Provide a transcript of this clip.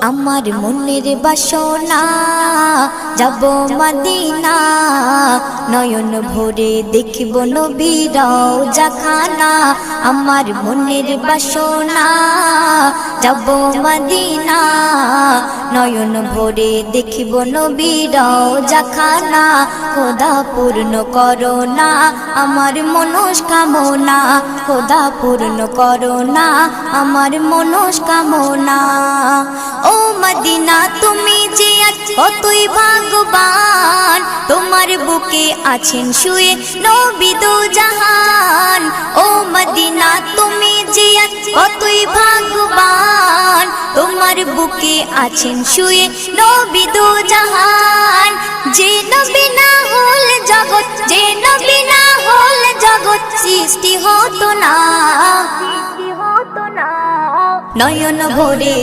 আমার মনের বাসনা যাব মদিনা, নয়ন ভরে দেখিব নবীর রওজাখানা। আমার মনের বাসনা যাব মদিনা, নয়ন ভরে দেখিব নবীর রওজাখানা। খোদা পূর্ণ করো না আমার মনস্কামনা, খোদা পূর্ণ করো না আমার মনস্কামনা। ও মদিনা তুমি যে কতই ভাগ্যবান, তোমার বুকে আছেন শুয়ে নবী দো জাহান। ও মদিনা তুমি যে কতই ভাগ্যবান, তোমার বুকে আছেন শুয়ে নবী দো জাহান। যে নবী না হল জগৎ, যে নবী না হল জগৎ সৃষ্টি হতো না। নয়ন ভরে